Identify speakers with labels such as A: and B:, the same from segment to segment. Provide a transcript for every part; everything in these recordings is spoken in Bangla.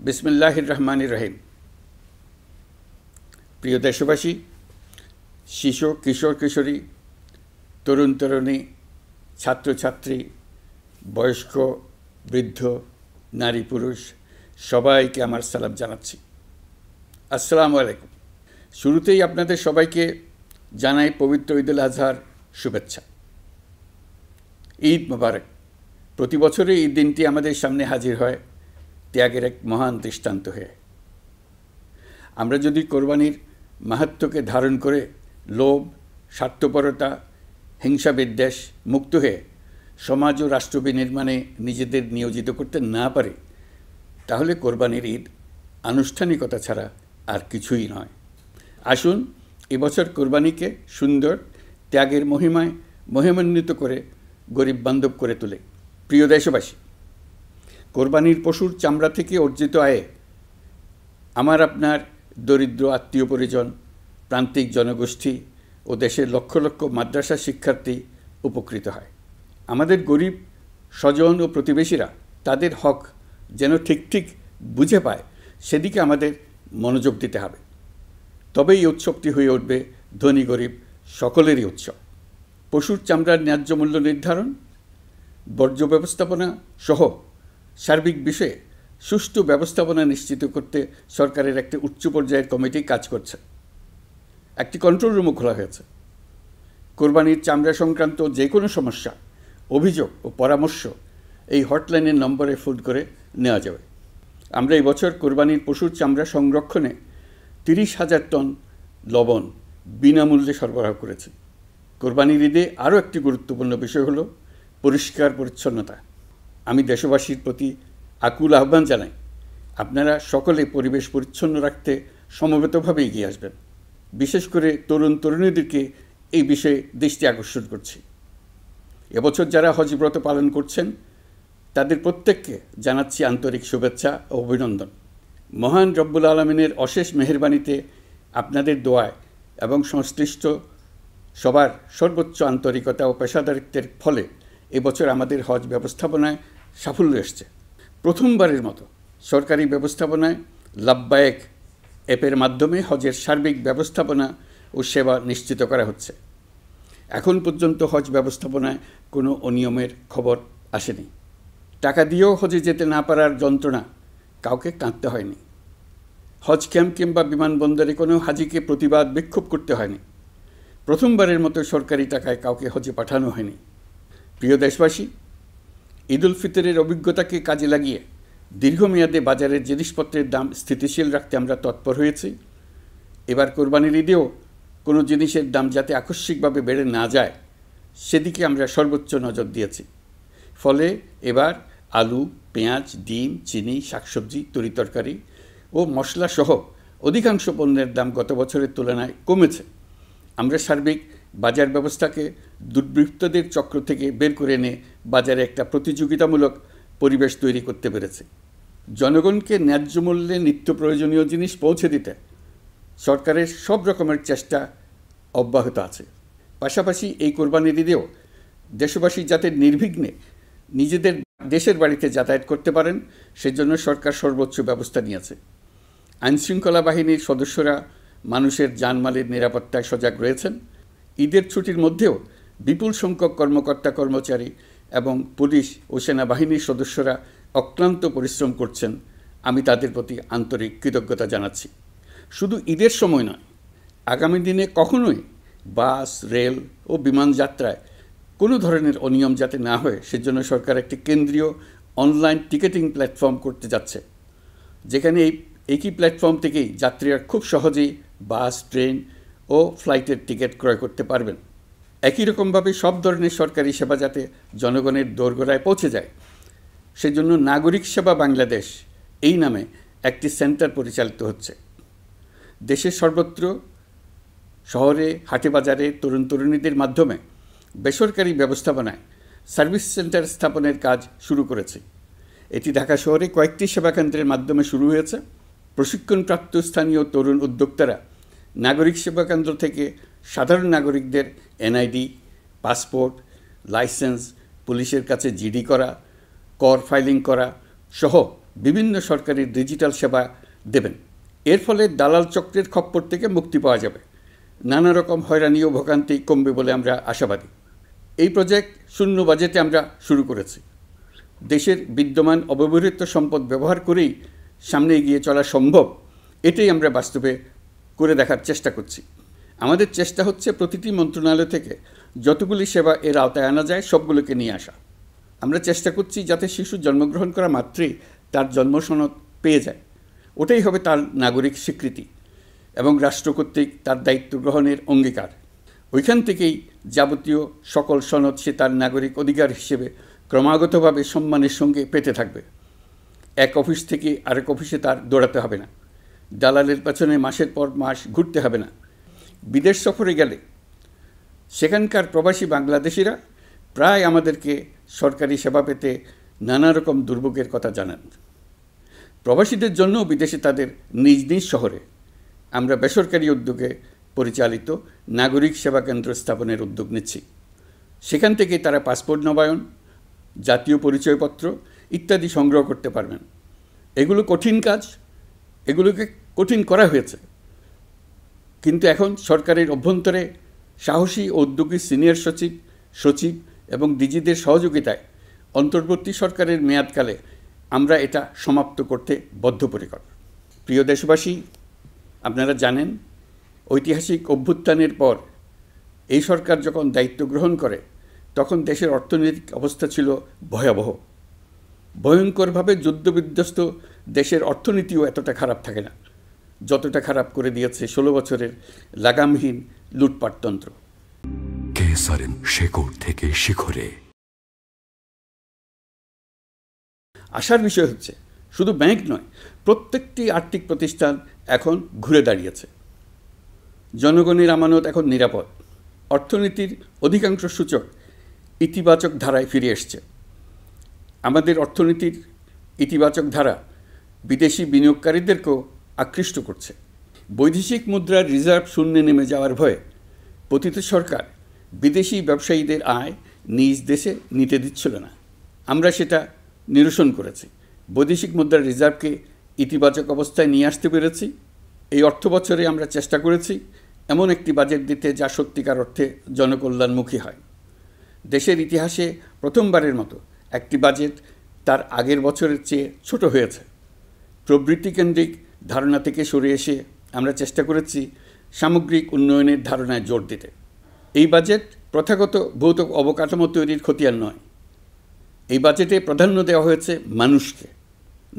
A: বিসমিল্লাহির রহমানির রহিম। প্রিয় দেশবাসী, শিশু, কিশোর কিশোরী, তরুণ তরুণী, ছাত্রছাত্রী, বয়স্ক, বৃদ্ধ, নারী পুরুষ সবাইকে আমার সালাম জানাচ্ছি। আসসালামু আলাইকুম। শুরুতেই আপনাদের সবাইকে জানাই পবিত্র ঈদুল আজহার শুভেচ্ছা। ঈদ মোবারক। প্রতি বছরই এই দিনটি আমাদের সামনে হাজির হয় ত্যাগের এক মহান দৃষ্টান্ত হয়ে। আমরা যদি কোরবানির মাহাত্ম্যকে ধারণ করে লোভ, স্বার্থপরতা, হিংসা বিদ্বেষ মুক্ত হয়ে সমাজ ও রাষ্ট্র বিনির্মাণে নিজেদের নিয়োজিত করতে না পারি, তাহলে কোরবানির ঈদ আনুষ্ঠানিকতা ছাড়া আর কিছুই নয়। আসুন এবছর কোরবানিকে সুন্দর, ত্যাগের মহিমায় মহিমান্বিত করে গরিব বান্ধব করে তোলে। প্রিয় দেশবাসী, কোরবানির পশুর চামড়া থেকে অর্জিত আয়ে আমার আপনার দরিদ্র আত্মীয় পরিজন, প্রান্তিক জনগোষ্ঠী ও দেশের লক্ষ লক্ষ মাদ্রাসা শিক্ষার্থী উপকৃত হয়। আমাদের গরিব স্বজন ও প্রতিবেশীরা তাদের হক যেন ঠিক বুঝে পায়, সেদিকে আমাদের মনোযোগ দিতে হবে। তবেই এই উৎসবটি হয়ে উঠবে ধনী গরিব সকলেরই উৎসব। পশুর চামড়ার ন্যায্য মূল্য নির্ধারণ, বর্জ্য ব্যবস্থাপনা সহ সার্বিক বিষয়ে সুষ্ঠু ব্যবস্থাপনা নিশ্চিত করতে সরকারের একটি উচ্চ পর্যায়ের কমিটি কাজ করছে। একটি কন্ট্রোল রুমও খোলা হয়েছে। কোরবানির চামড়া সংক্রান্ত যে কোনো সমস্যা, অভিযোগ ও পরামর্শ এই হটলাইনের নম্বরে ফোন করে নেওয়া যাবে। আমরা এই বছর কোরবানির পশুর চামড়া সংরক্ষণে 30,000 টন লবণ বিনামূল্যে সরবরাহ করেছি। কোরবানির ঈদে আরও একটি গুরুত্বপূর্ণ বিষয় হলো পরিষ্কার পরিচ্ছন্নতা। আমি দেশবাসীর প্রতি আকুল আহ্বান জানাই, আপনারা সকলে পরিবেশ পরিচ্ছন্ন রাখতে সমবেতভাবে এগিয়ে আসবেন। বিশেষ করে তরুণ তরুণীদেরকে এই বিষয়ে দৃষ্টি আকর্ষণ করছি। এবছর যারা হজব্রত পালন করছেন তাদের প্রত্যেককে জানাচ্ছি আন্তরিক শুভেচ্ছা ও অভিনন্দন। মহান রব্বুল আলমিনের অশেষ মেহেরবানিতে, আপনাদের দোয়ায় এবং সংশ্লিষ্ট সবার সর্বোচ্চ আন্তরিকতা ও পেশাদারিত্বের ফলে এবছর আমাদের হজ ব্যবস্থাপনায় সাফল্য এসছে। প্রথমবারের মতো সরকারি ব্যবস্থাপনায় লাব্বায়েক অ্যাপের মাধ্যমে হজের সার্বিক ব্যবস্থাপনা ও সেবা নিশ্চিত করা হচ্ছে। এখন পর্যন্ত হজ ব্যবস্থাপনায় কোনো অনিয়মের খবর আসেনি। টাকা দিয়েও হজে যেতে না পারার যন্ত্রণা কাউকে কাঁদতে হয়নি। হজ ক্যাম্প কিংবা বিমানবন্দরে কোনো হাজিকে প্রতিবাদ বিক্ষোভ করতে হয়নি। প্রথমবারের মতো সরকারি টাকায় কাউকে হজে পাঠানো হয়নি। প্রিয় দেশবাসী, ঈদুল ফিতরের অভিজ্ঞতাকে কাজে লাগিয়ে দীর্ঘমেয়াদে বাজারের জিনিসপত্রের দাম স্থিতিশীল রাখতে আমরা তৎপর হয়েছি। এবার কোরবানির ঈদেও কোনো জিনিসের দাম যাতে আকস্মিকভাবে বেড়ে না যায়, সেদিকে আমরা সর্বোচ্চ নজর দিয়েছি। ফলে এবার আলু, পেঁয়াজ, ডিম, চিনি, শাকসবজি, তরিতরকারি ও মশলাসহ অধিকাংশ পণ্যের দাম গত বছরের তুলনায় কমেছে। আমরা সার্বিক বাজার ব্যবস্থাকে দুর্বৃত্তদের চক্র থেকে বের করে এনে বাজারে একটা প্রতিযোগিতামূলক পরিবেশ তৈরি করতে পেরেছি। জনগণকে ন্যায্য মূল্যে নিত্য প্রয়োজনীয় জিনিস পৌঁছে দিতে সরকারের সব রকমের চেষ্টা অব্যাহত আছে। পাশাপাশি এই কোরবানির ঈদেও দেশবাসী যাতে নির্বিঘ্নে নিজেদের দেশের বাড়িতে যাতায়াত করতে পারেন, সেজন্য সরকার সর্বোচ্চ ব্যবস্থা নিয়েছে। আইনশৃঙ্খলা বাহিনীর সদস্যরা মানুষের জানমালের নিরাপত্তায় সজাগ রয়েছেন। ঈদের ছুটির মধ্যেও বিপুল সংখ্যক কর্মকর্তা কর্মচারী এবং পুলিশ ও সেনাবাহিনীর সদস্যরা অক্লান্ত পরিশ্রম করছেন। আমি তাদের প্রতি আন্তরিক কৃতজ্ঞতা জানাচ্ছি। শুধু ঈদের সময় নয়, আগামী দিনে কখনোই বাস, রেল ও বিমান যাত্রায় কোনো ধরনের অনিয়ম যাতে না হয়, সেজন্য সরকার একটি কেন্দ্রীয় অনলাইন টিকেটিং প্ল্যাটফর্ম করতে যাচ্ছে, যেখানে এই একই প্ল্যাটফর্ম থেকেই যাত্রীরা খুব সহজেই বাস, ট্রেন ও ফ্লাইটের টিকিট ক্রয় করতে পারবেন। একই রকমভাবে সব ধরনের সরকারি সেবা যাতে জনগণের দোরগোড়ায় পৌঁছে যায়, সেজন্য নাগরিক সেবা বাংলাদেশ এই নামে একটি সেন্টার পরিচালিত হচ্ছে। দেশের সর্বত্র শহরে, হাটে বাজারে তরুণ তরুণীদের মাধ্যমে বেসরকারি ব্যবস্থাপনায় সার্ভিস সেন্টার স্থাপনের কাজ শুরু করেছে। এটি ঢাকা শহরে কয়েকটি সেবাকেন্দ্রের মাধ্যমে শুরু হয়েছে। প্রশিক্ষণপ্রাপ্ত স্থানীয় তরুণ উদ্যোক্তারা নাগরিক সেবাকেন্দ্র থেকে সাধারণ নাগরিকদের এনআইডি, পাসপোর্ট, লাইসেন্স, পুলিশের কাছে জিডি করা, কর ফাইলিং করা সহ বিভিন্ন সরকারি ডিজিটাল সেবা দেবেন। এর ফলে দালাল চক্রের খপ্পর থেকে মুক্তি পাওয়া যাবে, নানা রকম হয়রানি ও ভোগান্তি কমবে বলে আমরা আশাবাদী। এই প্রজেক্ট শূন্য বাজেটে আমরা শুরু করেছি। দেশের বিদ্যমান অব্যবহৃত সম্পদ ব্যবহার করেই সামনে এগিয়ে চলা সম্ভব, এটাই আমরা বাস্তবে করে দেখার চেষ্টা করছি। আমাদের চেষ্টা হচ্ছে প্রতিটি মন্ত্রণালয় থেকে যতগুলি সেবা এর আওতায় আনা যায় সবগুলোকে নিয়ে আসা। আমরা চেষ্টা করছি যাতে শিশু জন্মগ্রহণ করা মাত্রই তার জন্ম সনদ পেয়ে যায়, ওটাই হবে তার নাগরিক স্বীকৃতি এবং রাষ্ট্র কর্তৃক তার দায়িত্ব গ্রহণের অঙ্গীকার। ওইখান থেকেই যাবতীয় সকল সনদ সে তার নাগরিক অধিকার হিসেবে ক্রমাগতভাবে সম্মানের সঙ্গে পেতে থাকবে। এক অফিস থেকে আরেক অফিসে তার দৌড়াতে হবে না, দালালের পেছনে মাসের পর মাস ঘুরতে হবে না। বিদেশ সফরে গেলে সেখানকার প্রবাসী বাংলাদেশিরা প্রায় আমাদেরকে সরকারি সেবা পেতে নানা রকম দুর্ভোগের কথা জানান। প্রবাসীদের জন্য বিদেশে তাদের নিজ নিজ শহরে আমরা বেসরকারি উদ্যোগে পরিচালিত নাগরিক সেবা কেন্দ্র স্থাপনের উদ্যোগ নিচ্ছি। সেখান থেকে তারা পাসপোর্ট নবায়ন, জাতীয় পরিচয়পত্র ইত্যাদি সংগ্রহ করতে পারবেন। এগুলো কঠিন কাজ, এগুলোকে কঠিন করা হয়েছে, কিন্তু এখন সরকারের অভ্যন্তরে সাহসী ও উদ্যোগী সিনিয়র সচিব এবং ডিজিদের সহযোগিতায় অন্তর্বর্তী সরকারের মেয়াদকালে আমরা এটা সমাপ্ত করতে বদ্ধপরিকর। প্রিয় দেশবাসী, আপনারা জানেন ঐতিহাসিক অভ্যুত্থানের পর এই সরকার যখন দায়িত্ব গ্রহণ করে তখন দেশের অর্থনৈতিক অবস্থা ছিল ভয়াবহ। ভয়ঙ্করভাবে যুদ্ধবিধ্বস্ত দেশের অর্থনীতিও এতটা খারাপ থাকে না যতটা খারাপ করে দিয়েছে 16 বছরের লাগামহীন লুটপাটতন্ত্র।
B: কেসারেন শেকড় থেকে শিখরে।
A: আশার বিষয় হচ্ছে শুধু ব্যাংক নয়, প্রত্যেকটি আর্থিক প্রতিষ্ঠান এখন ঘুরে দাঁড়িয়েছে। জনগণের আমানত এখন নিরাপদ। অর্থনীতির অধিকাংশ সূচক ইতিবাচক ধারায় ফিরে এসছে। আমাদের অর্থনীতির ইতিবাচক ধারা বিদেশি বিনিয়োগকারীদেরকেও আকৃষ্ট করছে। বৈদেশিক মুদ্রার রিজার্ভ শূন্যে নেমে যাওয়ার ভয়ে পতিত সরকার বিদেশি ব্যবসায়ীদের আয় নিজ দেশে নিতে দিচ্ছিল না। আমরা সেটা নিরসন করেছি। বৈদেশিক মুদ্রার রিজার্ভকে ইতিবাচক অবস্থায় নিয়ে আসতে পেরেছি। এই অর্থ বছরে আমরা চেষ্টা করেছি এমন একটি বাজেট দিতে যা সত্যিকার অর্থে জনকল্যাণমুখী হয়। দেশের ইতিহাসে প্রথমবারের মতো একটি বাজেট তার আগের বছরের চেয়ে ছোট হয়েছে। প্রবৃত্তিকেন্দ্রিক ধারণা থেকে সরে এসে আমরা চেষ্টা করেছি সামগ্রিক উন্নয়নের ধারণায় জোর দিতে। এই বাজেট প্রথাগত ভৌত অবকাঠামো তৈরির খতিয়ান নয়। এই বাজেটে প্রাধান্য দেওয়া হয়েছে মানুষকে।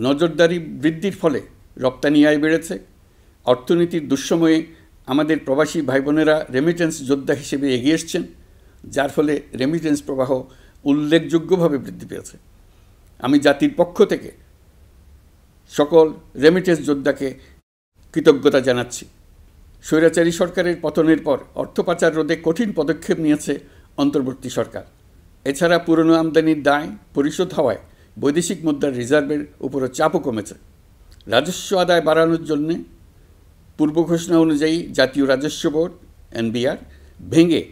A: নজরদারি বৃদ্ধির ফলে রপ্তানি আয় বেড়েছে। অর্থনীতির দুঃসময়ে আমাদের প্রবাসী ভাই বোনেরা রেমিটেন্স যোদ্ধা হিসেবে এগিয়ে এসছেন, যার ফলে রেমিটেন্স প্রবাহ উল্লেখযোগ্যভাবে বৃদ্ধি পেয়েছে। আমি জাতির পক্ষ থেকে সকল রেমিটেন্স যোদ্ধাকে কৃতজ্ঞতা জানাচ্ছি। স্বৈরাচারী সরকারের পতনের পর অর্থ পাচার রোধে কঠিন পদক্ষেপ নিয়েছে অন্তর্বর্তী সরকার। এছাড়া পুরনো আমদানির দায় পরিশোধ হওয়ায় বৈদেশিক মুদ্রার রিজার্ভের উপরও চাপও কমেছে। রাজস্ব আদায় বাড়ানোর জন্যে পূর্ব ঘোষণা অনুযায়ী জাতীয় রাজস্ব বোর্ড NBR ভেঙে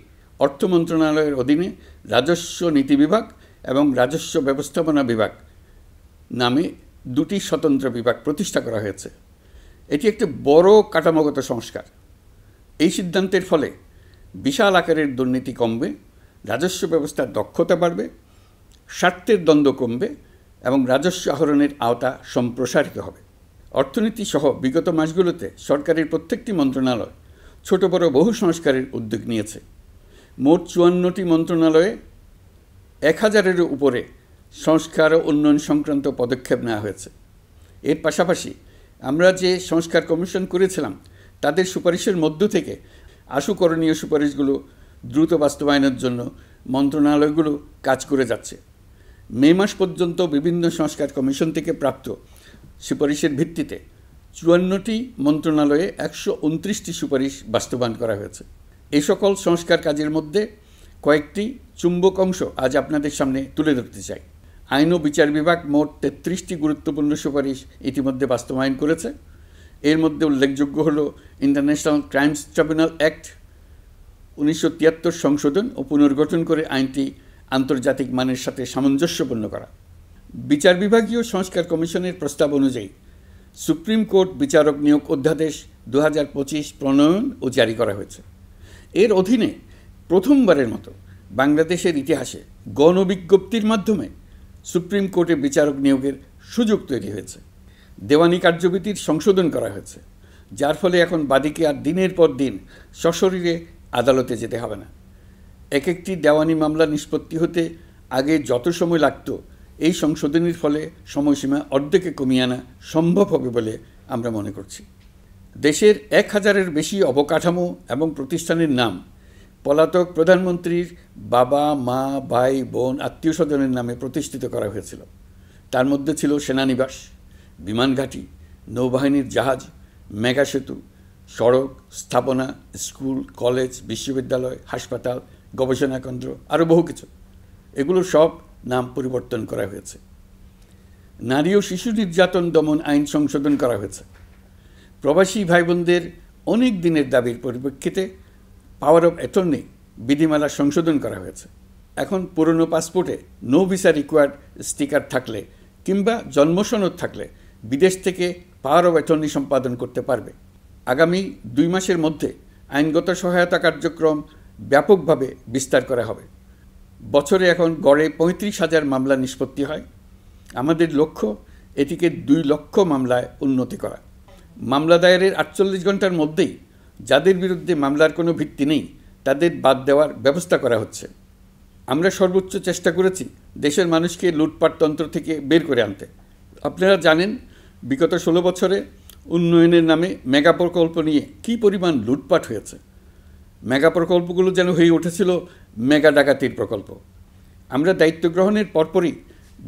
A: অর্থ মন্ত্রণালয়ের অধীনে রাজস্ব নীতি বিভাগ এবং রাজস্ব ব্যবস্থাপনা বিভাগ নামে দুটি স্বতন্ত্র বিভাগ প্রতিষ্ঠা করা হয়েছে। এটি একটি বড় কাঠামোগত সংস্কার। এই সিদ্ধান্তের ফলে বিশাল আকারের দুর্নীতি কমবে, রাজস্ব ব্যবস্থার দক্ষতা বাড়বে, স্বার্থের দ্বন্দ্ব কমবে এবং রাজস্ব আহরণের আওতা সম্প্রসারিত হবে। অর্থনীতি সহ বিগত মাসগুলোতে সরকারের প্রত্যেকটি মন্ত্রণালয় ছোট বড় বহু সংস্কারের উদ্যোগ নিয়েছে। মোট 54টি মন্ত্রণালয়ে 1000-এরও উপরে সংস্কার ও উন্নয়ন সংক্রান্ত পদক্ষেপ নেওয়া হয়েছে। এর পাশাপাশি আমরা যে সংস্কার কমিশন করেছিলাম তাদের সুপারিশের মধ্য থেকে আশু করণীয় সুপারিশগুলো দ্রুত বাস্তবায়নের জন্য মন্ত্রণালয়গুলো কাজ করে যাচ্ছে। মে মাস পর্যন্ত বিভিন্ন সংস্কার কমিশন থেকে প্রাপ্ত সুপারিশের ভিত্তিতে 54টি মন্ত্রণালয়ে 129টি সুপারিশ বাস্তবায়ন করা হয়েছে। এই সকল সংস্কার কাজের মধ্যে কয়েকটি চুম্বক অংশ আজ আপনাদের সামনে তুলে ধরতে চাই। আইন ও বিচার বিভাগ মোট 33টি গুরুত্বপূর্ণ সুপারিশ ইতিমধ্যে বাস্তবায়ন করেছে। এর মধ্যে উল্লেখযোগ্য হল ইন্টারন্যাশনাল ক্রাইমস ট্রাইব্যুনাল অ্যাক্ট 1973 সংশোধন ও পুনর্গঠন করে আইনটি আন্তর্জাতিক মানের সাথে সামঞ্জস্যপূর্ণ করা, বিচার বিভাগীয় সংস্কার কমিশনের প্রস্তাব অনুযায়ী সুপ্রিম কোর্ট বিচারক নিয়োগ অধ্যাদেশ 2025 প্রণয়ন ও জারি করা হয়েছে। এর অধীনে প্রথমবারের মতো বাংলাদেশের ইতিহাসে গণবিজ্ঞপ্তির মাধ্যমে সুপ্রিম কোর্টে বিচারক নিয়োগের সুযোগ তৈরি হয়েছে। দেওয়ানি কার্যবিধির সংশোধন করা হয়েছে, যার ফলে এখন বাদীকে আর দিনের পর দিন সশরীরে আদালতে যেতে হবে না। এক একটি দেওয়ানি মামলা নিষ্পত্তি হতে আগে যত সময় লাগত, এই সংশোধনীর ফলে সময়সীমা অর্ধেকে কমিয়ে আনা সম্ভব হবে বলে আমরা মনে করছি। দেশের 1000-এর বেশি অবকাঠামো এবং প্রতিষ্ঠানের নাম পলাতক প্রধানমন্ত্রীর বাবা, মা, ভাই, বোন, আত্মীয় স্বজনের নামে প্রতিষ্ঠিত করা হয়েছিল। তার মধ্যে ছিল সেনানিবাস, বিমানঘাঁটি, নৌবাহিনীর জাহাজ, মেগা সেতু, সড়ক, স্থাপনা, স্কুল, কলেজ, বিশ্ববিদ্যালয়, হাসপাতাল, গবেষণা কেন্দ্র, আরও বহু কিছু। এগুলোর সব নাম পরিবর্তন করা হয়েছে। নারী ও শিশু নির্যাতন দমন আইন সংশোধন করা হয়েছে। প্রবাসী ভাই বোনদের অনেক দিনের দাবির পরিপ্রেক্ষিতে পাওয়ার অফ অ্যাটর্নি বিধিমালা সংশোধন করা হয়েছে। এখন পুরনো পাসপোর্টে নো ভিসা রিকোয়ার্ড স্টিকার থাকলে কিংবা জন্মসনদ থাকলে বিদেশ থেকে পাওয়ার অফ অ্যাটর্নি সম্পাদন করতে পারবে। আগামী 2 মাসের মধ্যে আইনগত সহায়তা কার্যক্রম ব্যাপকভাবে বিস্তার করা হবে। বছরে এখন গড়ে 35,000 মামলা নিষ্পত্তি হয়। আমাদের লক্ষ্য এটিকে 2 লক্ষ মামলায় উন্নতি করা। মামলা দায়েরের 48 ঘন্টার মধ্যেই যাদের বিরুদ্ধে মামলার কোনো ভিত্তি নেই তাদের বাদ দেওয়ার ব্যবস্থা করা হচ্ছে। আমরা সর্বোচ্চ চেষ্টা করেছি দেশের মানুষকে লুটপাটতন্ত্র থেকে বের করে আনতে। আপনারা জানেন, বিগত 16 বছরে উন্নয়নের নামে মেগা প্রকল্প নিয়ে কী পরিমাণ লুটপাট হয়েছে। মেগা প্রকল্পগুলো যেন হয়ে উঠেছিল মেগা ডাকাতির প্রকল্প। আমরা দায়িত্ব গ্রহণের পরপরই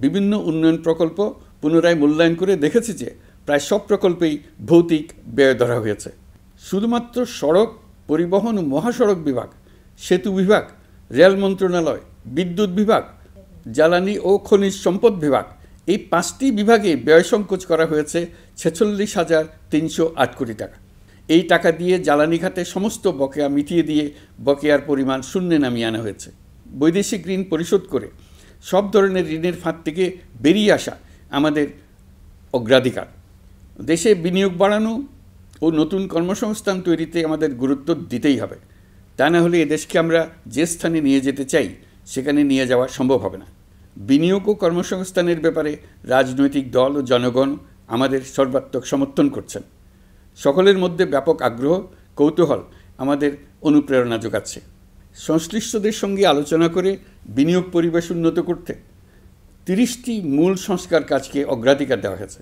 A: বিভিন্ন উন্নয়ন প্রকল্প পুনরায় মূল্যায়ন করে দেখেছি যে প্রায় সব প্রকল্পেই ভৌতিক ব্যয় ধরা হয়েছে। শুধুমাত্র সড়ক, পরিবহন ও মহাসড়ক বিভাগ, সেতু বিভাগ, রেল মন্ত্রণালয়, বিদ্যুৎ বিভাগ, জ্বালানি ও খনিজ সম্পদ বিভাগ, এই 5টি বিভাগে ব্যয় সংকোচ করা হয়েছে 46,308 কোটি টাকা। এই টাকা দিয়ে জ্বালানি খাতে সমস্ত বকেয়া মিটিয়ে দিয়ে বকেয়ার পরিমাণ শূন্যে নামিয়ে আনা হয়েছে। বৈদেশিক ঋণ পরিশোধ করে সব ধরনের ঋণের ফাঁদ থেকে বেরিয়ে আসা আমাদের অগ্রাধিকার। দেশে বিনিয়োগ বাড়ানো ও নতুন কর্মসংস্থান তৈরিতে আমাদের গুরুত্ব দিতেই হবে। তা না হলে এদেশকে আমরা যে স্থানে নিয়ে যেতে চাই সেখানে নিয়ে যাওয়া সম্ভব হবে না। বিনিয়োগ ও কর্মসংস্থানের ব্যাপারে রাজনৈতিক দল ও জনগণ আমাদের সর্বাত্মক সমর্থন করছেন। সকলের মধ্যে ব্যাপক আগ্রহ, কৌতূহল আমাদের অনুপ্রেরণা যোগাচ্ছে। সংশ্লিষ্টদের সঙ্গে আলোচনা করে বিনিয়োগ পরিবেশ উন্নত করতে 30টি মূল সংস্কার কাজকে অগ্রাধিকার দেওয়া হয়েছে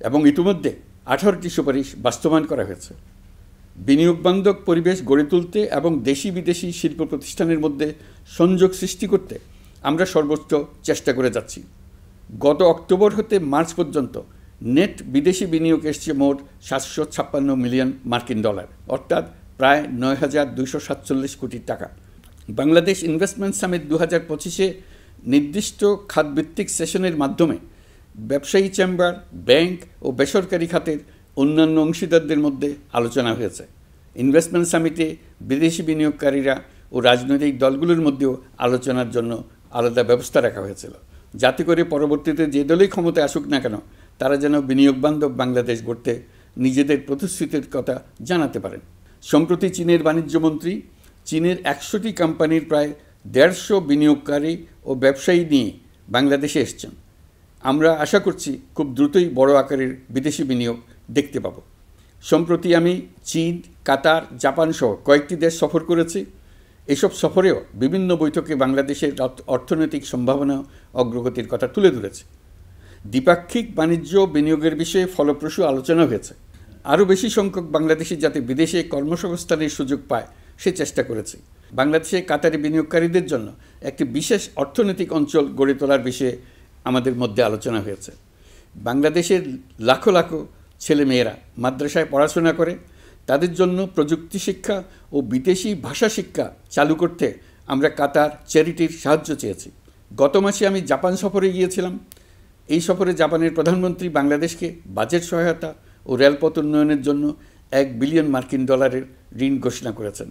A: এবং ইতিমধ্যে 18টি সুপারিশ বাস্তবায়ন করা হয়েছে। বিনিয়োগ বান্ধব পরিবেশ গড়ে তুলতে এবং দেশি বিদেশি শিল্প প্রতিষ্ঠানের মধ্যে সংযোগ সৃষ্টি করতে আমরা সর্বোচ্চ চেষ্টা করে যাচ্ছি। গত অক্টোবর হতে মার্চ পর্যন্ত নেট বিদেশি বিনিয়োগ এসছে মোট 756 মিলিয়ন মার্কিন ডলার, অর্থাৎ প্রায় 9,247 কোটি টাকা। বাংলাদেশ ইনভেস্টমেন্ট সামিট 2025-এ নির্দিষ্ট খাতভিত্তিক সেশনের মাধ্যমে ব্যবসায়ী চেম্বার, ব্যাংক ও বেসরকারি খাতের অন্যান্য অংশীদারদের মধ্যে আলোচনা হয়েছে। ইনভেস্টমেন্ট সামিটে বিদেশি বিনিয়োগকারীরা ও রাজনৈতিক দলগুলোর মধ্যেও আলোচনার জন্য আলাদা ব্যবস্থা রাখা হয়েছিল, যাতে করে পরবর্তীতে যে দলই ক্ষমতায় আসুক না কেন তারা যেন বিনিয়োগ বান্ধব বাংলাদেশ গড়তে নিজেদের প্রতিশ্রুতির কথা জানাতে পারেন। সম্প্রতি চীনের বাণিজ্যমন্ত্রী চীনের 100টি কোম্পানির প্রায় 150 বিনিয়োগকারী ও ব্যবসায়ী নিয়ে বাংলাদেশে এসছেন। আমরা আশা করছি খুব দ্রুতই বড় আকারের বিদেশি বিনিয়োগ দেখতে পাব। সম্প্রতি আমি চীন, কাতার, জাপান সহ কয়েকটি দেশ সফর করেছি। এসব সফরেও বিভিন্ন বৈঠকে বাংলাদেশের অর্থনৈতিক সম্ভাবনা অগ্রগতির কথা তুলে ধরেছি। দ্বিপাক্ষিক বাণিজ্য বিনিয়োগের বিষয়ে ফলপ্রসূ আলোচনা হয়েছে। আরও বেশি সংখ্যক বাংলাদেশি যাতে বিদেশে কর্মসংস্থানের সুযোগ পায় সে চেষ্টা করেছি। বাংলাদেশে কাতারি বিনিয়োগকারীদের জন্য একটি বিশেষ অর্থনৈতিক অঞ্চল গড়ে তোলার বিষয়ে আমাদের মধ্যে আলোচনা হয়েছে। বাংলাদেশের লাখো লাখো ছেলেমেয়েরা মাদ্রাসায় পড়াশোনা করে, তাদের জন্য প্রযুক্তি শিক্ষা ও বিদেশি ভাষা শিক্ষা চালু করতে আমরা কাতার চ্যারিটির সাহায্য চেয়েছি। গত মাসে আমি জাপান সফরে গিয়েছিলাম। এই সফরে জাপানের প্রধানমন্ত্রী বাংলাদেশকে বাজেট সহায়তা ও রেলপথ উন্নয়নের জন্য $1 বিলিয়ন মার্কিন ডলারের ঋণ ঘোষণা করেছেন।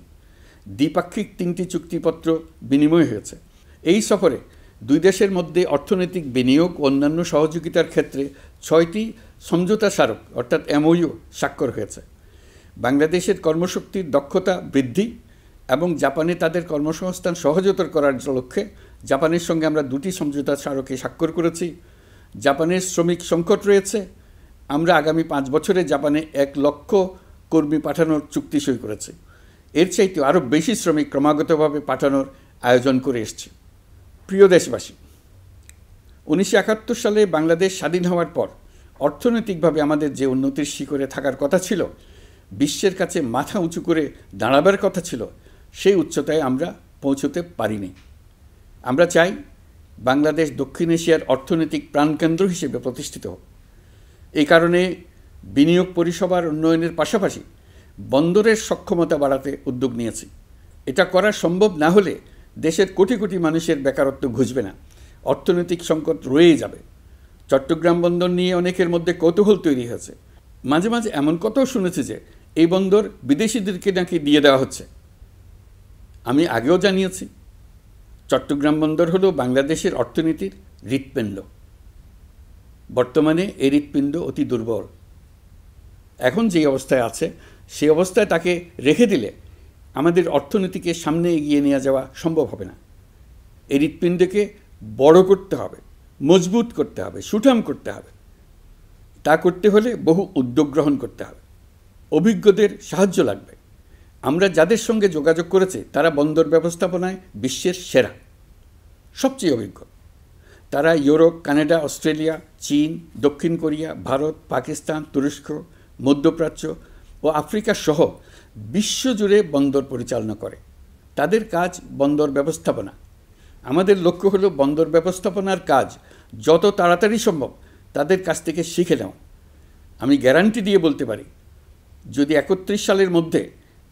A: দ্বিপাক্ষিক 3টি চুক্তিপত্র বিনিময় হয়েছে। এই সফরে দুই দেশের মধ্যে অর্থনৈতিক বিনিয়োগ ও অন্যান্য সহযোগিতার ক্ষেত্রে 6টি সমঝোতা স্মারক অর্থাৎ MOU স্বাক্ষর হয়েছে। বাংলাদেশের কর্মশক্তির দক্ষতা বৃদ্ধি এবং জাপানে তাদের কর্মসংস্থান সহজতর করার লক্ষ্যে জাপানের সঙ্গে আমরা 2টি সমঝোতা স্মারকে স্বাক্ষর করেছি। জাপানের শ্রমিক সংকট রয়েছে, আমরা আগামী 5 বছরে জাপানে 1 লক্ষ কর্মী পাঠানোর চুক্তি সই করেছি। এর চাইতে আরও বেশি শ্রমিক ক্রমাগতভাবে পাঠানোর আয়োজন করে এসেছি। প্রিয় দেশবাসী, 1971 সালে বাংলাদেশ স্বাধীন হওয়ার পর অর্থনৈতিকভাবে আমাদের যে উন্নতির শিখরে থাকার কথা ছিল, বিশ্বের কাছে মাথা উঁচু করে দাঁড়াবার কথা ছিল, সেই উচ্চতায় আমরা পৌঁছতে পারিনি। আমরা চাই বাংলাদেশ দক্ষিণ এশিয়ার অর্থনৈতিক প্রাণকেন্দ্র হিসেবে প্রতিষ্ঠিত হোক। এই কারণে বিনিয়োগ পরিষেবার উন্নয়নের পাশাপাশি বন্দরের সক্ষমতা বাড়াতে উদ্যোগ নিয়েছি। এটা করা সম্ভব না হলে দেশের কোটি কোটি মানুষের বেকারত্ব ঘুচবে না, অর্থনৈতিক সংকট রয়েই যাবে। চট্টগ্রাম বন্দর নিয়ে অনেকের মধ্যে কৌতূহল তৈরি হয়েছে। মাঝে মাঝে এমন কথাও শুনেছি যে এই বন্দর বিদেশিদেরকে নাকি দিয়ে দেওয়া হচ্ছে। আমি আগেও জানিয়েছি, চট্টগ্রাম বন্দর হলো বাংলাদেশের অর্থনীতির হৃৎপিণ্ড। বর্তমানে এই হৃৎপিণ্ড অতি দুর্বল। এখন যে অবস্থায় আছে সেই অবস্থায় তাকে রেখে দিলে আমাদের অর্থনীতিকে সামনে এগিয়ে নিয়ে যাওয়া সম্ভব হবে না। এই হৃৎপিণ্ডকে বড় করতে হবে, মজবুত করতে হবে, সুঠাম করতে হবে। তা করতে হলে বহু উদ্যোগ গ্রহণ করতে হবে, অভিজ্ঞদের সাহায্য লাগবে। আমরা যাদের সঙ্গে যোগাযোগ করেছি তারা বন্দর ব্যবস্থাপনায় বিশ্বের সেরা, সবচেয়ে অভিজ্ঞ। তারা ইউরোপ, কানাডা, অস্ট্রেলিয়া, চীন, দক্ষিণ কোরিয়া, ভারত, পাকিস্তান, তুরস্ক, মধ্যপ্রাচ্য ও আফ্রিকা সহ বিশ্বজুড়ে বন্দর পরিচালনা করে। তাদের কাজ বন্দর ব্যবস্থাপনা। আমাদের লক্ষ্য হলো বন্দর ব্যবস্থাপনার কাজ যত তাড়াতাড়ি সম্ভব তাদের কাছ থেকে শিখে নেওয়া। আমি গ্যারান্টি দিয়ে বলতে পারি, যদি 31 সালের মধ্যে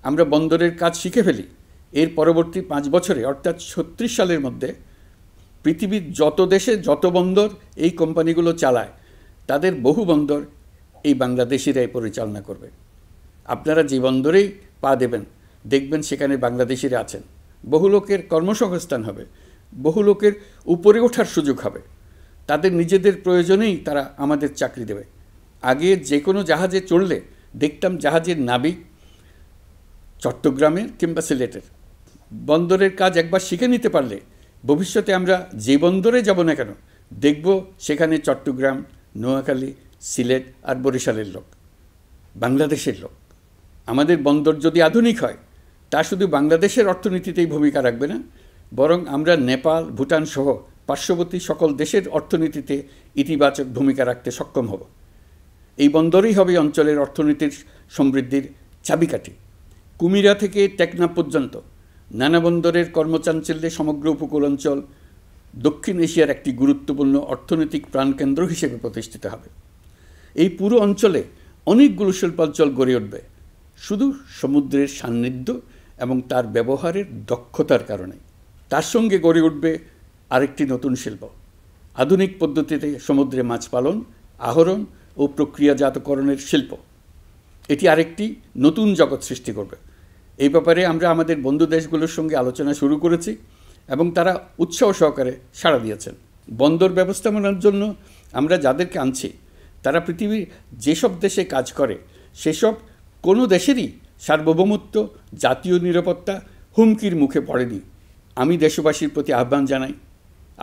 A: আমরা বন্দরের কাজ শিখে ফেলি, এর পরবর্তী 5 বছরে অর্থাৎ 36 সালের মধ্যে পৃথিবীর যত দেশে যত বন্দর এই কোম্পানিগুলো চালায় তাদের বহু বন্দর এই বাংলাদেশিরাই পরিচালনা করবে। আপনারা যে বন্দরেই পা দেবেন দেখবেন সেখানে বাংলাদেশিরা আছেন। বহু লোকের কর্মসংস্থান হবে, বহু লোকের উপরে ওঠার সুযোগ হবে। তাদের নিজেদের প্রয়োজনেই তারা আমাদের চাকরি দেবে। আগে যে কোনো জাহাজে চড়লে দেখতাম জাহাজের নাবিক চট্টগ্রামের কিংবা সিলেটের। বন্দরের কাজ একবার শিখে নিতে পারলে ভবিষ্যতে আমরা যে বন্দরে যাব না কেন দেখব সেখানে চট্টগ্রাম, নোয়াখালী, সিলেট আর বরিশালের লোক, বাংলাদেশের লোক। আমাদের বন্দর যদি আধুনিক হয় তা শুধু বাংলাদেশের অর্থনীতিতেই ভূমিকা রাখবে না, বরং আমরা নেপাল, ভুটান সহ পার্শ্ববর্তী সকল দেশের অর্থনীতিতে ইতিবাচক ভূমিকা রাখতে সক্ষম হব। এই বন্দরই হবে অঞ্চলের অর্থনীতির সমৃদ্ধির চাবিকাঠি। কুমিরা থেকে টেকনাফ পর্যন্ত নানা বন্দরের কর্মচাঞ্চল্যে সমগ্র উপকূল অঞ্চল দক্ষিণ এশিয়ার একটি গুরুত্বপূর্ণ অর্থনৈতিক প্রাণকেন্দ্র হিসেবে প্রতিষ্ঠিত হবে। এই পুরো অঞ্চলে অনেকগুলো শিল্পাঞ্চল গড়ে উঠবে শুধু সমুদ্রের সান্নিধ্য এবং তার ব্যবহারের দক্ষতার কারণে। তার সঙ্গে গড়ে উঠবে আরেকটি নতুন শিল্প, আধুনিক পদ্ধতিতে সমুদ্রে মাছ পালন, আহরণ ও প্রক্রিয়াজাতকরণের শিল্প। এটি আরেকটি নতুন জগৎ সৃষ্টি করবে। এই ব্যাপারে আমরা আমাদের বন্ধু দেশগুলোর সঙ্গে আলোচনা শুরু করেছি এবং তারা উৎসাহ সহকারে সাড়া দিয়েছেন। বন্দর ব্যবস্থাপনার জন্য আমরা যাদেরকে আনছি তারা পৃথিবীর যেসব দেশে কাজ করে সেসব কোনো দেশেরই সার্বভৌমত্ব, জাতীয় নিরাপত্তা হুমকির মুখে পড়েনি। আমি দেশবাসীর প্রতি আহ্বান জানাই,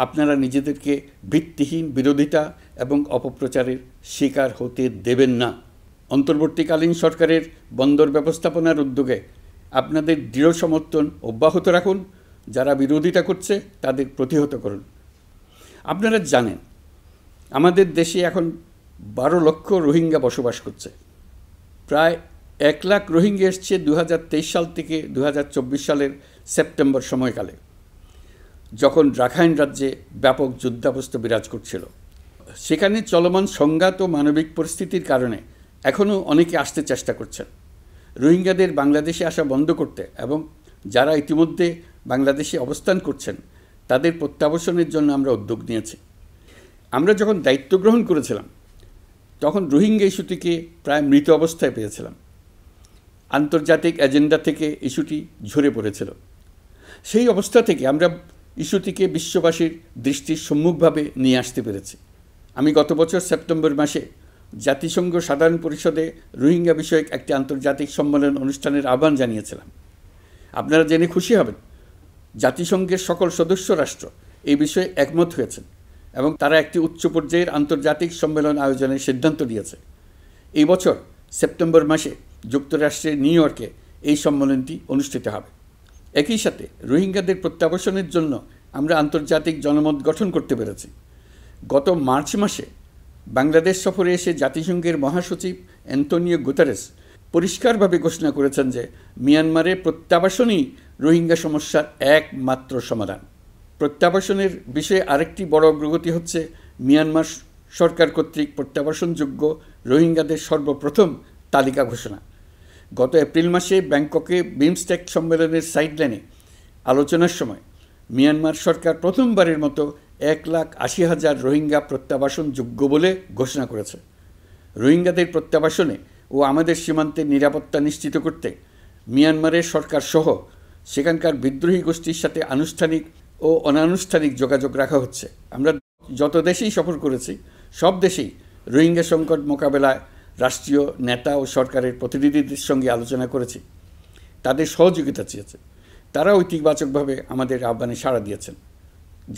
A: আপনারা নিজেদেরকে ভিত্তিহীন বিরোধিতা এবং অপপ্রচারের শিকার হতে দেবেন না। অন্তর্বর্তীকালীন সরকারের বন্দর ব্যবস্থাপনার উদ্যোগে আপনাদের দৃঢ় সমর্থন অব্যাহত রাখুন। যারা বিরোধিতা করছে তাদের প্রতিহত করুন। আপনারা জানেন আমাদের দেশে এখন 12 লক্ষ রোহিঙ্গা বসবাস করছে। প্রায় 1 লাখ রোহিঙ্গা এসছে 2023 সাল থেকে 2024 সালের সেপ্টেম্বর সময়কালে, যখন রাখাইন রাজ্যে ব্যাপক যুদ্ধাবস্থা বিরাজ করছিল। সেখানে চলমান সংঘাত ও মানবিক পরিস্থিতির কারণে এখনও অনেকে আসতে চেষ্টা করছেন। রোহিঙ্গাদের বাংলাদেশে আসা বন্ধ করতে এবং যারা ইতিমধ্যে বাংলাদেশে অবস্থান করছেন তাদের প্রত্যাবাসনের জন্য আমরা উদ্যোগ নিয়েছি। আমরা যখন দায়িত্ব গ্রহণ করেছিলাম তখন রোহিঙ্গা ইস্যুটিকে প্রায় মৃত অবস্থায় পেয়েছিলাম। আন্তর্জাতিক এজেন্ডা থেকে ইস্যুটি ঝরে পড়েছিল। সেই অবস্থা থেকে আমরা ইস্যুটিকে বিশ্ববাসীর দৃষ্টির সম্মুখভাবে নিয়ে আসতে পেরেছি। আমি গত বছর সেপ্টেম্বর মাসে জাতিসংঘ সাধারণ পরিষদে রোহিঙ্গা বিষয়ক একটি আন্তর্জাতিক সম্মেলন অনুষ্ঠানের আহ্বান জানিয়েছিলাম। আপনারা জেনে খুশি হবেন, জাতিসংঘের সকল সদস্য রাষ্ট্র এই বিষয়ে একমত হয়েছেন এবং তারা একটি উচ্চ পর্যায়ের আন্তর্জাতিক সম্মেলন আয়োজনের সিদ্ধান্ত নিয়েছে। এই বছর সেপ্টেম্বর মাসে যুক্তরাষ্ট্রের নিউ ইয়র্কে এই সম্মেলনটি অনুষ্ঠিত হবে। একই সাথে রোহিঙ্গাদের প্রত্যাবাসনের জন্য আমরা আন্তর্জাতিক জনমত গঠন করতে পেরেছি। গত মার্চ মাসে বাংলাদেশ সফরে এসে জাতিসংঘের মহাসচিব অ্যান্টোনিও গুতেরেস পরিষ্কারভাবে ঘোষণা করেছেন যে মিয়ানমারের প্রত্যাবাসনই রোহিঙ্গা সমস্যার একমাত্র সমাধান। প্রত্যাবাসনের বিষয়ে আরেকটি বড় অগ্রগতি হচ্ছে মিয়ানমার সরকার কর্তৃক প্রত্যাবাসনযোগ্য রোহিঙ্গাদের সর্বপ্রথম তালিকা ঘোষণা। গত এপ্রিল মাসে ব্যাংককে বিমস্টেক সম্মেলনের সাইডলাইনে আলোচনার সময় মিয়ানমার সরকার প্রথমবারের মতো 1,80,000 রোহিঙ্গা প্রত্যাবাসনযোগ্য বলে ঘোষণা করেছে। রোহিঙ্গাদের প্রত্যাবাসনে ও আমাদের সীমান্তের নিরাপত্তা নিশ্চিত করতে মিয়ানমারের সরকার সহ সেখানকার বিদ্রোহী গোষ্ঠীর সাথে আনুষ্ঠানিক ও অনানুষ্ঠানিক যোগাযোগ রাখা হচ্ছে। আমরা যত দেশেই সফর করেছি সব দেশেই রোহিঙ্গা সংকট মোকাবেলায় রাষ্ট্রীয় নেতা ও সরকারের প্রতিনিধিদের সঙ্গে আলোচনা করেছি, তাদের সহযোগিতা চেয়েছে। তারা ইতিবাচকভাবে আমাদের আহ্বানে সাড়া দিয়েছেন।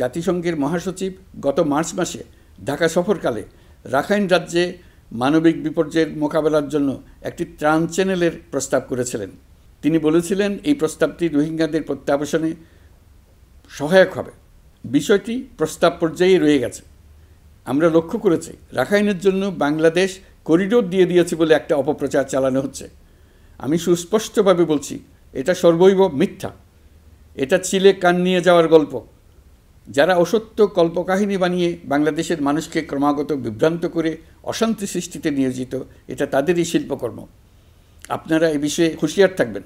A: জাতিসংঘের মহাসচিব গত মার্চ মাসে ঢাকা সফরকালে রাখাইন রাজ্যে মানবিক বিপর্যয়ের মোকাবেলার জন্য একটি ত্রাণ চ্যানেলের প্রস্তাব করেছিলেন। তিনি বলেছিলেন এই প্রস্তাবটি রোহিঙ্গাদের প্রত্যাবাসনে সহায়ক হবে। বিষয়টি প্রস্তাব পর্যায়ে রয়ে গেছে। আমরা লক্ষ্য করেছি রাখাইনের জন্য বাংলাদেশ করিডোর দিয়ে দিয়েছে বলে একটা অপপ্রচার চালানো হচ্ছে। আমি সুস্পষ্টভাবে বলছি, এটা সর্বৈব মিথ্যা। এটা চিলে কান নিয়ে যাওয়ার গল্প। যারা অসত্য কল্পকাহিনী বানিয়ে বাংলাদেশের মানুষকে ক্রমাগত বিভ্রান্ত করে অশান্তি সৃষ্টিতে নিয়োজিত, এটা তাদেরই শিল্পকর্ম। আপনারা এ বিষয়ে হুঁশিয়ার থাকবেন,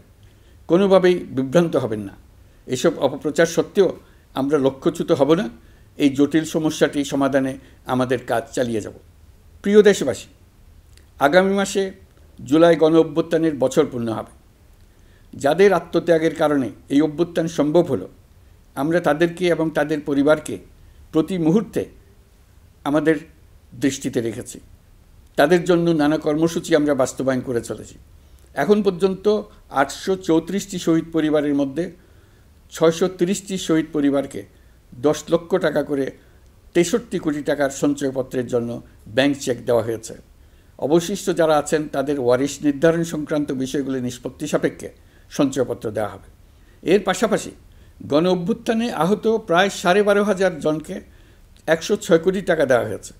A: কোনোভাবেই বিভ্রান্ত হবেন না। এসব অপপ্রচার সত্ত্বেও আমরা লক্ষ্যচ্যুত হব না। এই জটিল সমস্যাটি সমাধানে আমাদের কাজ চালিয়ে যাব। প্রিয় দেশবাসী, আগামী মাসে জুলাই গণ অভ্যুত্থানের বছর পূর্ণ হবে। যাদের আত্মত্যাগের কারণে এই অভ্যুত্থান সম্ভব হলো, আমরা তাদেরকে এবং তাদের পরিবারকে প্রতি মুহূর্তে আমাদের দৃষ্টিতে রেখেছি। তাদের জন্য নানা কর্মসূচি আমরা বাস্তবায়ন করে চলেছি। এখন পর্যন্ত 834টি শহীদ পরিবারের মধ্যে 630টি শহীদ পরিবারকে 10 লক্ষ টাকা করে 63 কোটি টাকার সঞ্চয়পত্রের জন্য ব্যাংক চেক দেওয়া হয়েছে। অবশিষ্ট যারা আছেন তাদের ওয়ারিশ নির্ধারণ সংক্রান্ত বিষয়গুলি নিষ্পত্তি সাপেক্ষে সঞ্চয়পত্র দেওয়া হবে। এর পাশাপাশি গণ অভ্যুত্থানে আহত প্রায় 12,500 জনকে 106 কোটি টাকা দেওয়া হয়েছে।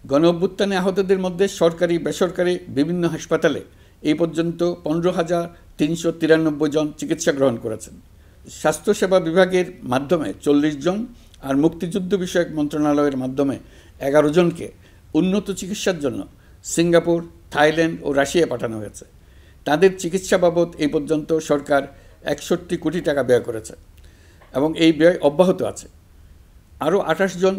A: গণ অভ্যুত্থানে আহতদের মধ্যে সরকারি বেসরকারি বিভিন্ন হাসপাতালে এই পর্যন্ত 15,393 জন চিকিৎসা গ্রহণ করেছেন। স্বাস্থ্যসেবা বিভাগের মাধ্যমে 40 জন আর মুক্তিযুদ্ধ বিষয়ক মন্ত্রণালয়ের মাধ্যমে 11 জনকে উন্নত চিকিৎসার জন্য সিঙ্গাপুর, থাইল্যান্ড ও রাশিয়া পাঠানো হয়েছে। তাদের চিকিৎসা বাবদ এই পর্যন্ত সরকার 61 কোটি টাকা ব্যয় করেছে এবং এই ব্যয় অব্যাহত আছে। আরও 28 জন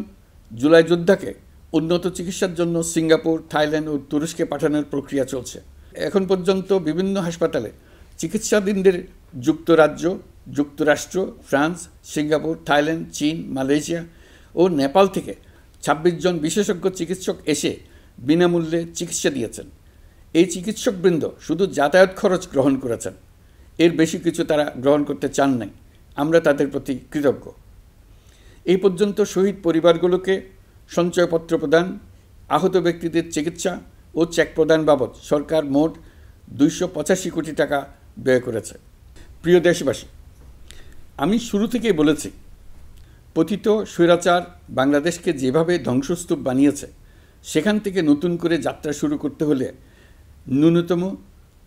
A: জুলাই যোদ্ধাকে উন্নত চিকিৎসার জন্য সিঙ্গাপুর, থাইল্যান্ড ও তুরস্কে পাঠানোর প্রক্রিয়া চলছে। এখন পর্যন্ত বিভিন্ন হাসপাতালে চিকিৎসাধীনদের যুক্তরাজ্য, যুক্তরাষ্ট্র, ফ্রান্স, সিঙ্গাপুর, থাইল্যান্ড, চীন, মালয়েশিয়া ও নেপাল থেকে 26 জন বিশেষজ্ঞ চিকিৎসক এসে বিনামূল্যে চিকিৎসা দিয়েছেন। এই চিকিৎসকবৃন্দ শুধু যাতায়াত খরচ গ্রহণ করেছেন, এর বেশি কিছু তারা গ্রহণ করতে চান নাই। আমরা তাদের প্রতি কৃতজ্ঞ। এই পর্যন্ত শহীদ পরিবারগুলোকে সঞ্চয়পত্র প্রদান, আহত ব্যক্তিদের চিকিৎসা ও চেক প্রদান বাবদ সরকার মোট 285 কোটি টাকা ব্যয় করেছে। প্রিয় দেশবাসী, আমি শুরু থেকেই বলেছি, পতিত স্বৈরাচার বাংলাদেশকে যেভাবে ধ্বংসস্তূপ বানিয়েছে, সেখান থেকে নতুন করে যাত্রা শুরু করতে হলে ন্যূনতম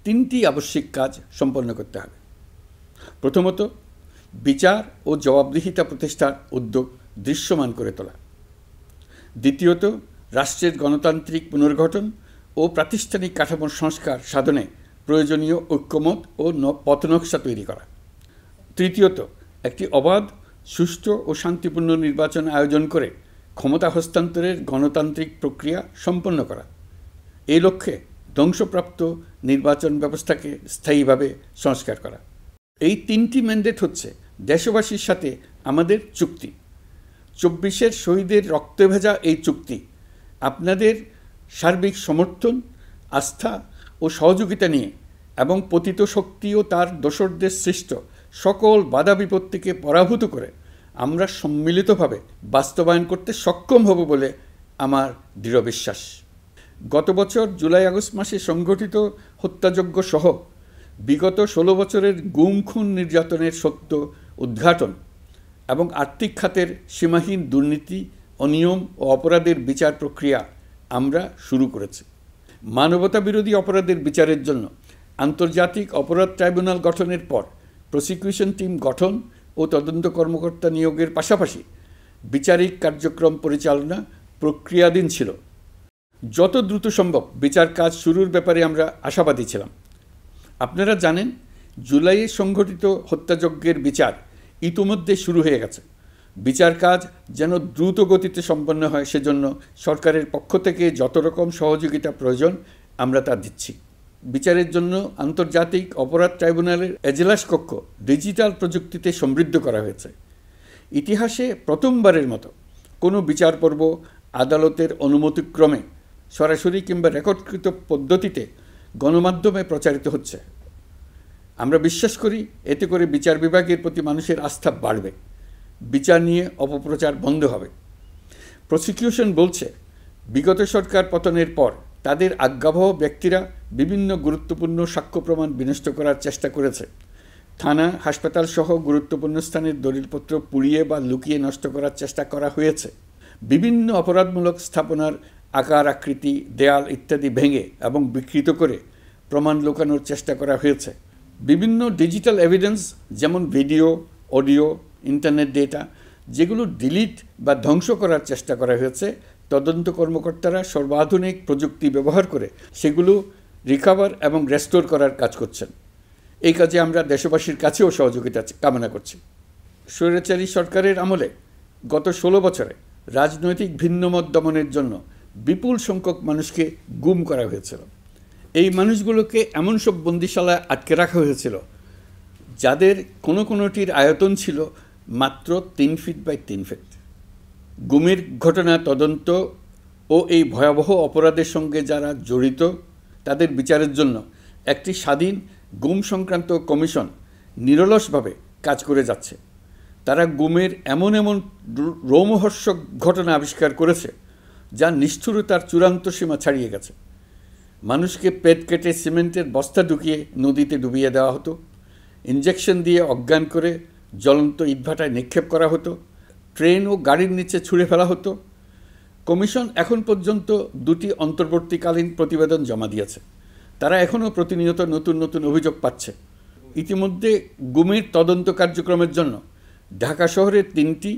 A: 3টি আবশ্যিক কাজ সম্পন্ন করতে হবে। প্রথমত, বিচার ও জবাবদিহিতা প্রতিষ্ঠার উদ্যোগ দৃশ্যমান করে তোলা। দ্বিতীয়ত, রাষ্ট্রের গণতান্ত্রিক পুনর্গঠন ও প্রাতিষ্ঠানিক কাঠামোর সংস্কার সাধনে প্রয়োজনীয় ঐক্যমত ও পথনকশা তৈরি করা। তৃতীয়ত, একটি অবাধ, সুষ্ঠু ও শান্তিপূর্ণ নির্বাচন আয়োজন করে ক্ষমতা হস্তান্তরের গণতান্ত্রিক প্রক্রিয়া সম্পন্ন করা। এই লক্ষ্যে ধ্বংসপ্রাপ্ত নির্বাচন ব্যবস্থাকে স্থায়ীভাবে সংস্কার করা। এই 3টি ম্যান্ডেট হচ্ছে দেশবাসীর সাথে আমাদের চুক্তি। 24-এর শহীদের রক্তে ভেজা এই চুক্তি আপনাদের সার্বিক সমর্থন, আস্থা ও সহযোগিতা নিয়ে এবং পতিত শক্তি ও তার দোসরদের সৃষ্ট সকল বাধা বিপত্তিকে পরাভূত করে আমরা সম্মিলিতভাবে বাস্তবায়ন করতে সক্ষম হব বলে আমার দৃঢ় বিশ্বাস। গত বছর জুলাই আগস্ট মাসে সংঘটিত হত্যাযজ্ঞ সহ বিগত 16 বছরের গুম খুন নির্যাতনের সত্য উদ্ঘাটন এবং আর্থিক খাতের সীমাহীন দুর্নীতি, অনিয়ম ও অপরাধের বিচার প্রক্রিয়া আমরা শুরু করেছি। মানবতা বিরোধী অপরাধের বিচারের জন্য আন্তর্জাতিক অপরাধ ট্রাইব্যুনাল গঠনের পর প্রসিকিউশন টিম গঠন ও তদন্ত কর্মকর্তা নিয়োগের পাশাপাশি বিচারিক কার্যক্রম পরিচালনা প্রক্রিয়াধীন ছিল। যত দ্রুত সম্ভব বিচার কাজ শুরুর ব্যাপারে আমরা আশাবাদী ছিলাম। আপনারা জানেন, জুলাইয়ে সংঘটিত হত্যাযজ্ঞের বিচার ইতিমধ্যে শুরু হয়ে গেছে। বিচার কাজ যেন দ্রুত গতিতে সম্পন্ন হয় সেজন্য সরকারের পক্ষ থেকে যত রকম সহযোগিতা প্রয়োজন আমরা তা দিচ্ছি। বিচারের জন্য আন্তর্জাতিক অপরাধ ট্রাইব্যুনালের এজলাস কক্ষ ডিজিটাল প্রযুক্তিতে সমৃদ্ধ করা হয়েছে। ইতিহাসে প্রথমবারের মতো কোনো বিচার পর্ব আদালতের অনুমতিক্রমে সরাসরি কিংবা রেকর্ডকৃত পদ্ধতিতে গণমাধ্যমে প্রচারিত হচ্ছে। আমরা বিশ্বাস করি এতে করে বিচার বিভাগের প্রতি মানুষের আস্থা বাড়বে, বিচার নিয়ে অপপ্রচার বন্ধ হবে। প্রসিকিউশন বলছে, বিগত সরকার পতনের পর তাদের আজ্ঞাবহ ব্যক্তিরা বিভিন্ন গুরুত্বপূর্ণ সাক্ষ্য প্রমাণ বিনষ্ট করার চেষ্টা করেছে। থানা, হাসপাতাল সহ গুরুত্বপূর্ণ স্থানের দলিলপত্র পুড়িয়ে বা লুকিয়ে নষ্ট করার চেষ্টা করা হয়েছে। বিভিন্ন অপরাধমূলক স্থাপনার আকার আকৃতি, দেয়াল ইত্যাদি ভেঙে এবং বিকৃত করে প্রমাণ লুকানোর চেষ্টা করা হয়েছে। বিভিন্ন ডিজিটাল এভিডেন্স যেমন ভিডিও, অডিও, ইন্টারনেট ডেটা যেগুলো ডিলিট বা ধ্বংস করার চেষ্টা করা হয়েছে, তদন্ত কর্মকর্তারা সর্বাধুনিক প্রযুক্তি ব্যবহার করে সেগুলো রিকভার এবং রেস্টোর করার কাজ করছেন। এই কাজে আমরা দেশবাসীর কাছেও সহযোগিতা কামনা করছি। স্বৈরাচারী সরকারের আমলে গত 16 বছরে রাজনৈতিক ভিন্নমত দমনের জন্য বিপুল সংখ্যক মানুষকে গুম করা হয়েছিল। এই মানুষগুলোকে এমন সব বন্দিশালায় আটকে রাখা হয়েছিল যাদের কোনোটির আয়তন ছিল মাত্র 3 ফিট বাই 3 ফিট। গুমের ঘটনা তদন্ত ও এই ভয়াবহ অপরাধের সঙ্গে যারা জড়িত তাদের বিচারের জন্য একটি স্বাধীন গুম সংক্রান্ত কমিশন নিরলসভাবে কাজ করে যাচ্ছে। তারা গুমের এমন রোমহর্ষক ঘটনা আবিষ্কার করেছে যা নিষ্ঠুরতার চূড়ান্ত সীমা ছাড়িয়ে গেছে। মানুষকে পেট কেটে সিমেন্টের বস্তা ঢুকিয়ে নদীতে ডুবিয়ে দেওয়া হতো, ইঞ্জেকশন দিয়ে অজ্ঞান করে জ্বলন্ত ইটভাটায় নিক্ষেপ করা হতো, ট্রেন ও গাড়ির নিচে ছুঁড়ে ফেলা হতো। কমিশন এখন পর্যন্ত 2টি অন্তর্বর্তীকালীন প্রতিবেদন জমা দিয়েছে। তারা এখনও প্রতিনিয়ত নতুন অভিযোগ পাচ্ছে। ইতিমধ্যে গুমের তদন্ত কার্যক্রমের জন্য ঢাকা শহরের 3টি,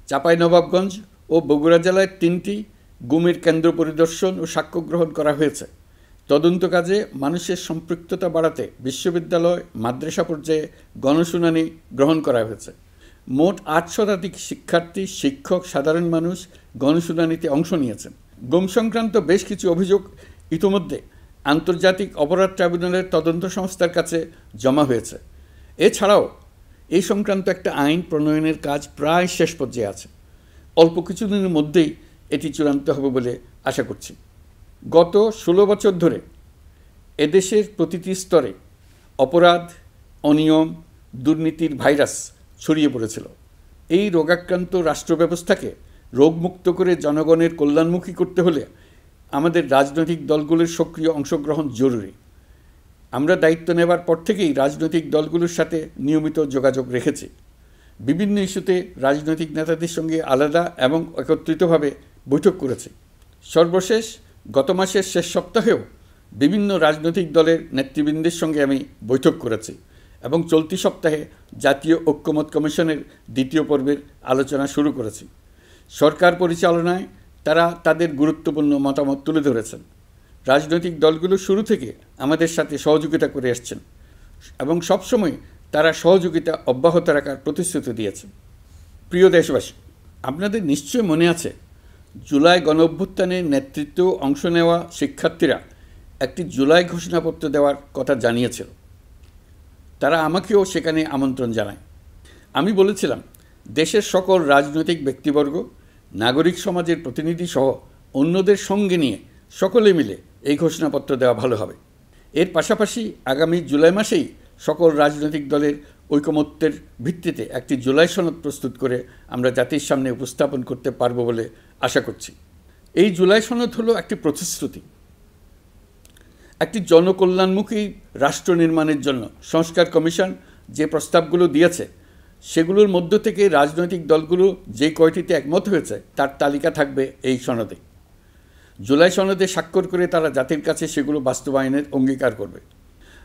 A: চাঁপাইনবাবগঞ্জ ও বগুড়া জেলায় 3টি গুমের কেন্দ্র পরিদর্শন ও সাক্ষ্য গ্রহণ করা হয়েছে। তদন্ত কাজে মানুষের সম্পৃক্ততা বাড়াতে বিশ্ববিদ্যালয়, মাদ্রাসা পর্যায়ে গণশুনানি গ্রহণ করা হয়েছে। মোট 8 শতাধিক শিক্ষার্থী, শিক্ষক, সাধারণ মানুষ গণশুনানিতে অংশ নিয়েছেন। গুম সংক্রান্ত বেশ কিছু অভিযোগ ইতিমধ্যে আন্তর্জাতিক অপরাধ ট্রাইব্যুনালের তদন্ত সংস্থার কাছে জমা হয়েছে। এছাড়াও এই সংক্রান্ত একটা আইন প্রণয়নের কাজ প্রায় শেষ পর্যায়ে আছে। অল্প কিছুদিনের মধ্যেই এটি চূড়ান্ত হবে বলে আশা করছি। গত 16 বছর ধরে এদেশের প্রতিটি স্তরে অপরাধ, অনিয়ম, দুর্নীতির ভাইরাস ছড়িয়ে পড়েছিল। এই রোগাক্রান্ত রাষ্ট্র ব্যবস্থাকে রোগমুক্ত করে জনগণের কল্যাণমুখী করতে হলে আমাদের রাজনৈতিক দলগুলোর সক্রিয় অংশগ্রহণ জরুরি। আমরা দায়িত্ব নেবার পর থেকেই রাজনৈতিক দলগুলোর সাথে নিয়মিত যোগাযোগ রেখেছি। বিভিন্ন ইস্যুতে রাজনৈতিক নেতাদের সঙ্গে আলাদা এবং একত্রিতভাবে বৈঠক করেছি। সর্বশেষ গত মাসের শেষ সপ্তাহেও বিভিন্ন রাজনৈতিক দলের নেতৃবৃন্দের সঙ্গে আমি বৈঠক করেছি এবং চলতি সপ্তাহে জাতীয় ঐক্যমত কমিশনের 2য় পর্বের আলোচনা শুরু করেছি। সরকার পরিচালনায় তারা তাদের গুরুত্বপূর্ণ মতামত তুলে ধরেছেন। রাজনৈতিক দলগুলো শুরু থেকে আমাদের সাথে সহযোগিতা করে আসছেন এবং সবসময় তারা সহযোগিতা অব্যাহত রাখার প্রতিশ্রুতি দিয়েছেন। প্রিয় দেশবাসী, আপনাদের নিশ্চয় মনে আছে জুলাই গণঅভ্যুত্থানের নেতৃত্ব অংশ নেওয়া শিক্ষার্থীরা একটি জুলাই ঘোষণাপত্র দেওয়ার কথা জানিয়েছিল। তারা আমাকেও সেখানে আমন্ত্রণ জানায়। আমি বলেছিলাম দেশের সকল রাজনৈতিক ব্যক্তিবর্গ, নাগরিক সমাজের প্রতিনিধি সহ অন্যদের সঙ্গে নিয়ে সকলে মিলে এই ঘোষণাপত্র দেওয়া ভালো হবে। এর পাশাপাশি আগামী জুলাই মাসেই সকল রাজনৈতিক দলের ঐকমত্যের ভিত্তিতে একটি জুলাই সনদ প্রস্তুত করে আমরা জাতির সামনে উপস্থাপন করতে পারব বলে আশা করছি। এই জুলাই সনদ হলো একটি প্রতিশ্রুতি, একটি জনকল্যাণমুখী রাষ্ট্র নির্মাণের জন্য সংস্কার কমিশন যে প্রস্তাবগুলো দিয়েছে সেগুলোর মধ্য থেকে রাজনৈতিক দলগুলো যে কয়টিতে একমত হয়েছে তার তালিকা থাকবে এই সনদে। জুলাই সনদে স্বাক্ষর করে তারা জাতির কাছে সেগুলো বাস্তবায়নের অঙ্গীকার করবে।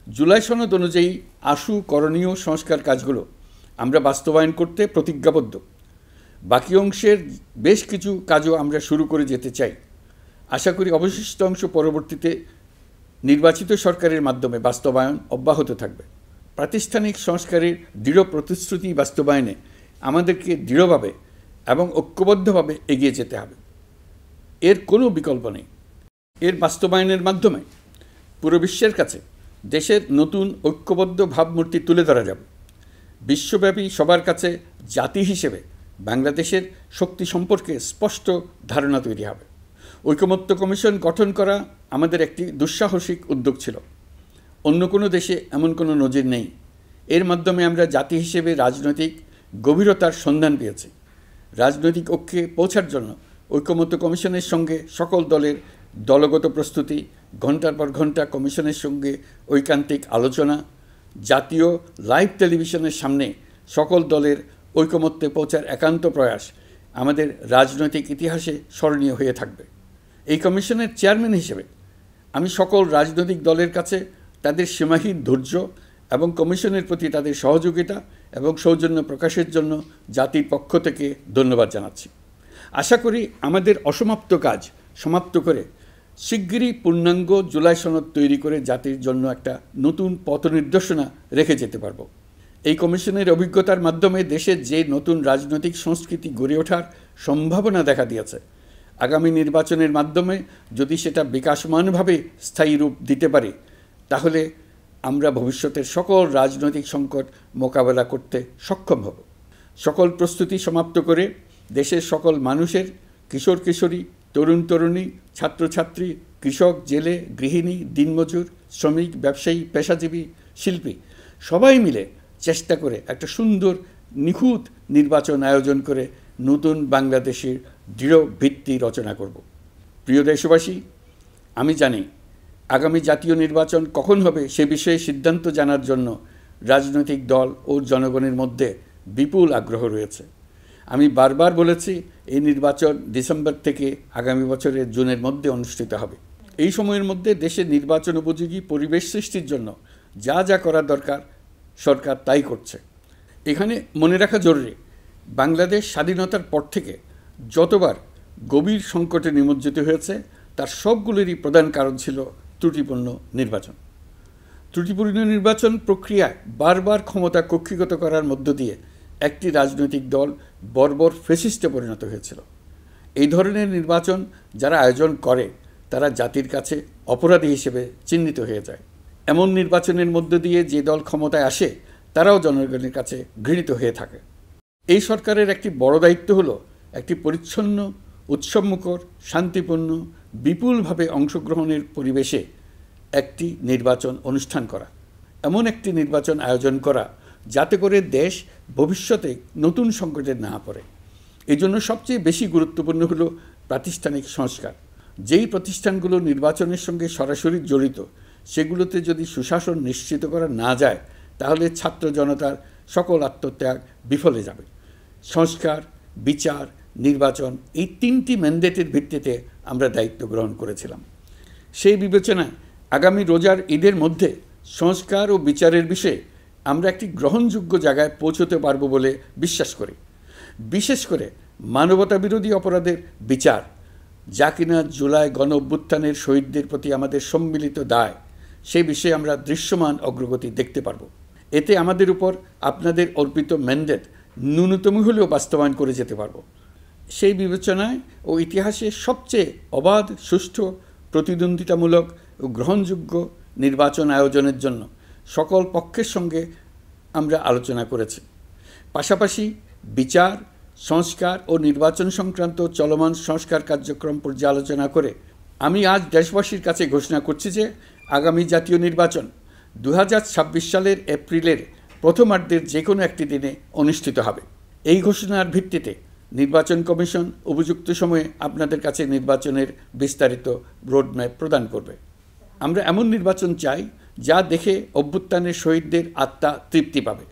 A: জুলাই সনদ অনুযায়ী আশু করণীয় সংস্কার কাজগুলো আমরা বাস্তবায়ন করতে প্রতিজ্ঞাবদ্ধ। বাকি অংশের বেশ কিছু কাজও আমরা শুরু করে যেতে চাই। আশা করি অবশিষ্ট অংশ পরবর্তীতে নির্বাচিত সরকারের মাধ্যমে বাস্তবায়ন অব্যাহত থাকবে। প্রাতিষ্ঠানিক সংস্কারের দৃঢ় প্রতিশ্রুতি বাস্তবায়নে আমাদেরকে দৃঢ়ভাবে এবং ঐক্যবদ্ধভাবে এগিয়ে যেতে হবে। এর কোনো বিকল্প নেই। এর বাস্তবায়নের মাধ্যমে পুরো বিশ্বের কাছে দেশের নতুন ঐক্যবদ্ধ ভাবমূর্তি তুলে ধরা যাবে। বিশ্বব্যাপী সবার কাছে জাতি হিসেবে বাংলাদেশের শক্তি সম্পর্কে স্পষ্ট ধারণা তৈরি হবে। ঐকমত্য কমিশন গঠন করা আমাদের একটি দুঃসাহসিক উদ্যোগ ছিল। অন্য কোনো দেশে এমন কোনো নজির নেই। এর মাধ্যমে আমরা জাতি হিসেবে রাজনৈতিক গভীরতার সন্ধান পেয়েছি। রাজনৈতিক ঐক্যে পৌঁছার জন্য ঐকমত্য কমিশনের সঙ্গে সকল দলের দলগত প্রস্তুতি, ঘণ্টার পর ঘণ্টা কমিশনের সঙ্গে ঐকান্তিক আলোচনা, জাতীয় লাইভ টেলিভিশনের সামনে সকল দলের ঐকমত্যে পৌঁছার একান্ত প্রয়াস আমাদের রাজনৈতিক ইতিহাসে স্মরণীয় হয়ে থাকবে। এই কমিশনের চেয়ারম্যান হিসেবে আমি সকল রাজনৈতিক দলের কাছে তাদের সীমাহীন ধৈর্য এবং কমিশনের প্রতি তাদের সহযোগিতা এবং সৌজন্য প্রকাশের জন্য জাতির পক্ষ থেকে ধন্যবাদ জানাচ্ছি। আশা করি আমাদের অসমাপ্ত কাজ সমাপ্ত করে শিগগিরই পূর্ণাঙ্গ জুলাই সনদ তৈরি করে জাতির জন্য একটা নতুন পথ নির্দেশনা রেখে যেতে পারব। এই কমিশনের অভিজ্ঞতার মাধ্যমে দেশের যে নতুন রাজনৈতিক সংস্কৃতি গড়ে ওঠার সম্ভাবনা দেখা দিয়েছে, আগামী নির্বাচনের মাধ্যমে যদি সেটা বিকাশমানভাবে স্থায়ী রূপ দিতে পারে তাহলে আমরা ভবিষ্যতের সকল রাজনৈতিক সংকট মোকাবেলা করতে সক্ষম হব। সকল প্রস্তুতি সমাপ্ত করে দেশের সকল মানুষের, কিশোর কিশোরী, তরুণ তরুণী, ছাত্রছাত্রী, কৃষক, জেলে, গৃহিণী, দিনমজুর, শ্রমিক, ব্যবসায়ী, পেশাজীবী, শিল্পী সবাই মিলে চেষ্টা করে একটা সুন্দর নিখুঁত নির্বাচন আয়োজন করে নতুন বাংলাদেশের দৃঢ় ভিত্তি রচনা করব। প্রিয় দেশবাসী, আমি জানি আগামী জাতীয় নির্বাচন কখন হবে সে বিষয়ে সিদ্ধান্ত জানার জন্য রাজনৈতিক দল ও জনগণের মধ্যে বিপুল আগ্রহ রয়েছে। আমি বারবার বলেছি এই নির্বাচন ডিসেম্বর থেকে আগামী বছরের জুনের মধ্যে অনুষ্ঠিত হবে। এই সময়ের মধ্যে দেশের নির্বাচন উপযোগী পরিবেশ সৃষ্টির জন্য যা যা করা দরকার সরকার তাই করছে। এখানে মনে রাখা জরুরি, বাংলাদেশ স্বাধীনতার পর থেকে যতবার গভীর সংকটে নিমজ্জিত হয়েছে তার সবগুলোরই প্রধান কারণ ছিল ত্রুটিপূর্ণ নির্বাচন। ত্রুটিপূর্ণ নির্বাচন প্রক্রিয়ায় বারবার ক্ষমতা কক্ষিগত করার মধ্য দিয়ে একটি রাজনৈতিক দল বর্বর ফ্যাসিস্টে পরিণত হয়েছিল। এই ধরনের নির্বাচন যারা আয়োজন করে তারা জাতির কাছে অপরাধী হিসেবে চিহ্নিত হয়ে যায়। এমন নির্বাচনের মধ্য দিয়ে যে দল ক্ষমতায় আসে তারাও জনগণের কাছে ঘৃণিত হয়ে থাকে। এই সরকারের একটি বড় দায়িত্ব হলো একটি পরিচ্ছন্ন, উৎসবমুখর, শান্তিপূর্ণ, বিপুলভাবে অংশগ্রহণের পরিবেশে একটি নির্বাচন অনুষ্ঠান করা, এমন একটি নির্বাচন আয়োজন করা যাতে করে দেশ ভবিষ্যতে নতুন সংকটে না পড়ে। এই জন্য সবচেয়ে বেশি গুরুত্বপূর্ণ হলো প্রাতিষ্ঠানিক সংস্কার। যেই প্রতিষ্ঠানগুলো নির্বাচনের সঙ্গে সরাসরি জড়িত সেগুলোতে যদি সুশাসন নিশ্চিত করা না যায় তাহলে ছাত্র জনতার সকল আত্মত্যাগ বিফলে যাবে। সংস্কার, বিচার, নির্বাচন এই তিনটি ম্যান্ডেটের ভিত্তিতে আমরা দায়িত্ব গ্রহণ করেছিলাম। সেই বিবেচনায় আগামী রোজার ঈদের মধ্যে সংস্কার ও বিচারের বিষয়ে আমরা একটি গ্রহণযোগ্য জায়গায় পৌঁছতে পারব বলে বিশ্বাস করি। বিশেষ করে মানবতাবিরোধী অপরাধের বিচার, যা কিনা জুলাই গণ অভ্যুত্থানের শহীদদের প্রতি আমাদের সম্মিলিত দায়, সেই বিষয়ে আমরা দৃশ্যমান অগ্রগতি দেখতে পারব। এতে আমাদের উপর আপনাদের অর্পিত ম্যান্ডেট ন্যূনতম হলেও বাস্তবায়ন করে যেতে পারব। সেই বিবেচনায় ও ইতিহাসে সবচেয়ে অবাধ, সুষ্ঠু, প্রতিদ্বন্দ্বিতামূলক ও গ্রহণযোগ্য নির্বাচন আয়োজনের জন্য সকল পক্ষের সঙ্গে আমরা আলোচনা করেছি। পাশাপাশি বিচার, সংস্কার ও নির্বাচন সংক্রান্ত চলমান সংস্কার কার্যক্রম পর্যালোচনা করে আমি আজ দেশবাসীর কাছে ঘোষণা করছি যে আগামী জাতীয় নির্বাচন 2026 সালের এপ্রিলের প্রথমার্ধের যে কোনো একটি দিনে অনুষ্ঠিত হবে। এই ঘোষণার ভিত্তিতে নির্বাচন কমিশন উপযুক্ত সময়ে আপনাদের কাছে নির্বাচনের বিস্তারিত রোডম্যাপ প্রদান করবে। আমরা এমন নির্বাচন চাই যা দেখে অভ্যুত্থানের শহীদদের আত্মা তৃপ্তি পাবে,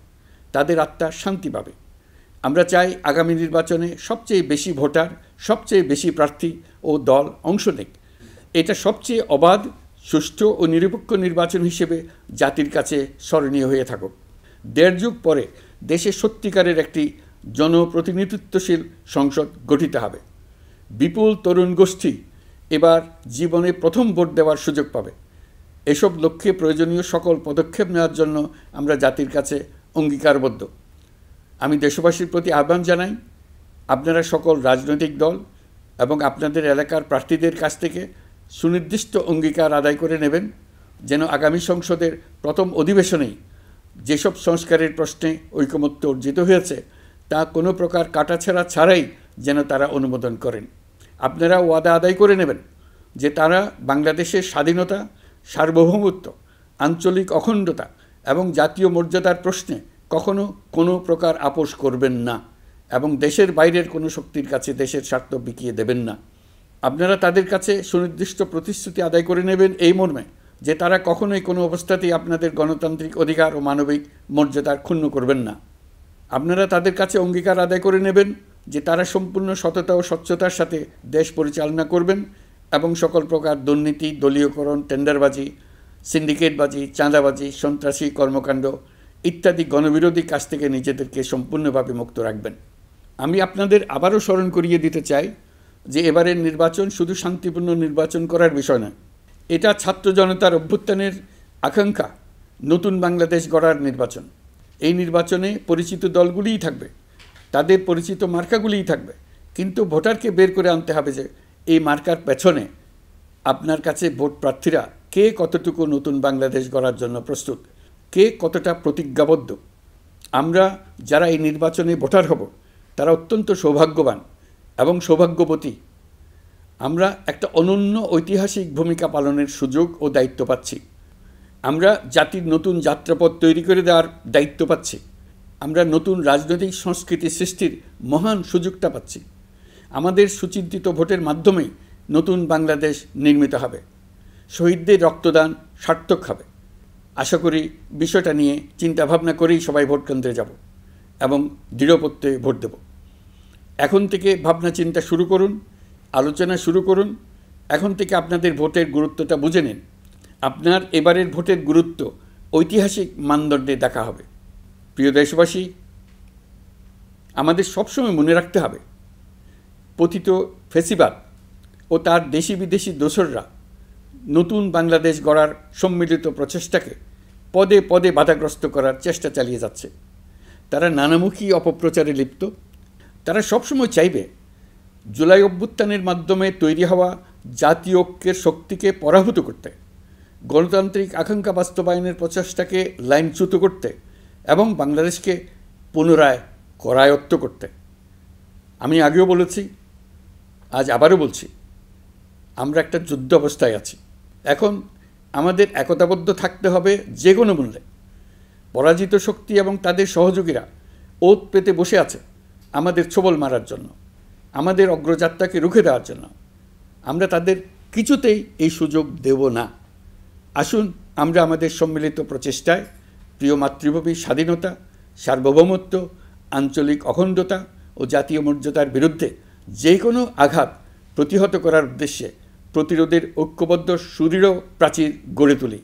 A: তাদের আত্মা শান্তি পাবে। আমরা চাই আগামী নির্বাচনে সবচেয়ে বেশি ভোটার, সবচেয়ে বেশি প্রার্থী ও দল অংশ নেক। এটা সবচেয়ে অবাধ, সুষ্ঠু ও নিরপেক্ষ নির্বাচন হিসেবে জাতির কাছে স্মরণীয় হয়ে থাকুক। 1.5 যুগ পরে দেশে সত্যিকারের একটি জনপ্রতিনিধিত্বশীল সংসদ গঠিত হবে। বিপুল তরুণ গোষ্ঠী এবার জীবনে প্রথম ভোট দেওয়ার সুযোগ পাবে। এসব লক্ষ্যে প্রয়োজনীয় সকল পদক্ষেপ নেওয়ার জন্য আমরা জাতির কাছে অঙ্গীকারবদ্ধ। আমি দেশবাসীর প্রতি আহ্বান জানাই, আপনারা সকল রাজনৈতিক দল এবং আপনাদের এলাকার প্রার্থীদের কাছ থেকে সুনির্দিষ্ট অঙ্গীকার আদায় করে নেবেন, যেন আগামী সংসদের প্রথম অধিবেশনেই যেসব সংস্কারের প্রশ্নে ঐকমত্য অর্জিত হয়েছে তা কোনো প্রকার কাটাছেঁড়া ছাড়াই যেন তারা অনুমোদন করেন। আপনারা ওয়াদা আদায় করে নেবেন যে তারা বাংলাদেশের স্বাধীনতা, সার্বভৌমত্ব, আঞ্চলিক অখণ্ডতা এবং জাতীয় মর্যাদার প্রশ্নে কখনো কোনো প্রকার আপোষ করবেন না এবং দেশের বাইরের কোনো শক্তির কাছে দেশের স্বার্থ বিকিয়ে দেবেন না। আপনারা তাদের কাছে সুনির্দিষ্ট প্রতিশ্রুতি আদায় করে নেবেন এই মর্মে যে তারা কখনোই কোনো অবস্থাতেই আপনাদের গণতান্ত্রিক অধিকার ও মানবিক মর্যাদার ক্ষুণ্ণ করবেন না। আপনারা তাদের কাছে অঙ্গীকার আদায় করে নেবেন যে তারা সম্পূর্ণ সততা ও স্বচ্ছতার সাথে দেশ পরিচালনা করবেন এবং সকল প্রকার দুর্নীতি, দলীয়করণ, টেন্ডারবাজি, সিন্ডিকেটবাজি, চাঁদাবাজি, সন্ত্রাসী কর্মকাণ্ড ইত্যাদি গণবিরোধী কাজ থেকে নিজেদেরকে সম্পূর্ণভাবে মুক্ত রাখবেন। আমি আপনাদের আবারও স্মরণ করিয়ে দিতে চাই যে এবারের নির্বাচন শুধু শান্তিপূর্ণ নির্বাচন করার বিষয় নয়, এটা ছাত্র জনতার অভ্যুত্থানের আকাঙ্ক্ষা নতুন বাংলাদেশ গড়ার নির্বাচন। এই নির্বাচনে পরিচিত দলগুলিই থাকবে, তাদের পরিচিত মার্কাগুলিই থাকবে, কিন্তু ভোটারকে বের করে আনতে হবে যে এই মার্কার পেছনে আপনার কাছে ভোট প্রার্থীরা কে কতটুকু নতুন বাংলাদেশ গড়ার জন্য প্রস্তুত, কে কতটা প্রতিজ্ঞাবদ্ধ। আমরা যারা এই নির্বাচনে ভোটার হব তারা অত্যন্ত সৌভাগ্যবান এবং সৌভাগ্যবতী। আমরা একটা অনন্য ঐতিহাসিক ভূমিকা পালনের সুযোগ ও দায়িত্ব পাচ্ছি। আমরা জাতির নতুন যাত্রাপথ তৈরি করে দেওয়ার দায়িত্ব পাচ্ছি। আমরা নতুন রাজনৈতিক সংস্কৃতি সৃষ্টির মহান সুযোগটা পাচ্ছি। আমাদের সুচিন্তিত ভোটের মাধ্যমেই নতুন বাংলাদেশ নির্মিত হবে। শহীদদের রক্তদান সার্থক হবে। আশা করি বিষয়টা নিয়ে চিন্তাভাবনা করেই সবাই ভোট কেন্দ্রে যাব এবং দৃঢ়প্রত্যয়ে ভোট দেব। এখন থেকে ভাবনা চিন্তা শুরু করুন, আলোচনা শুরু করুন। এখন থেকে আপনাদের ভোটের গুরুত্বটা বুঝে নিন। আপনার এবারের ভোটের গুরুত্ব ঐতিহাসিক মানদণ্ডে দেখা হবে। প্রিয় দেশবাসী, আমাদের সবসময় মনে রাখতে হবে পতিত ফ্যাসিবাদ ও তার দেশি বিদেশি দোসররা নতুন বাংলাদেশ গড়ার সম্মিলিত প্রচেষ্টাকে পদে পদে বাধাগ্রস্ত করার চেষ্টা চালিয়ে যাচ্ছে। তারা নানামুখী অপপ্রচারে লিপ্ত। তারা সবসময় চাইবে জুলাই অভ্যুত্থানের মাধ্যমে তৈরি হওয়া জাতীয় ঐক্যের শক্তিকে পরাভূত করতে, গণতান্ত্রিক আকাঙ্ক্ষা বাস্তবায়নের প্রচেষ্টাকে লাইনচ্যুত করতে এবং বাংলাদেশকে পুনরায় করায়ত্ত করতে। আমি আগেও বলেছি, আজ আবারও বলছি, আমরা একটা যুদ্ধ অবস্থায় আছি। এখন আমাদের একতাবদ্ধ থাকতে হবে যে কোনো মূল্যে। পরাজিত শক্তি এবং তাদের সহযোগীরা ওত পেতে বসে আছে আমাদের ছোবল মারার জন্য, আমাদের অগ্রযাত্রাকে রুখে দেওয়ার জন্য। আমরা তাদের কিছুতেই এই সুযোগ দেব না। আসুন আমরা আমাদের সম্মিলিত প্রচেষ্টায় প্রিয় মাতৃভূমির স্বাধীনতা, সার্বভৌমত্ব, আঞ্চলিক অখণ্ডতা ও জাতীয় মর্যাদার বিরুদ্ধে যে কোনো আঘাত প্রতিহত করার উদ্দেশ্যে প্রতিরোধের ঐক্যবদ্ধ সুদৃঢ় প্রাচীর গড়ে তুলি।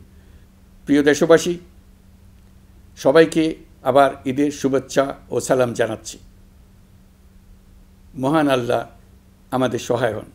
A: প্রিয় দেশবাসী, সবাইকে আবার ঈদের শুভেচ্ছা ও সালাম জানাচ্ছি। মহান আল্লাহ আমাদের সহায় হন।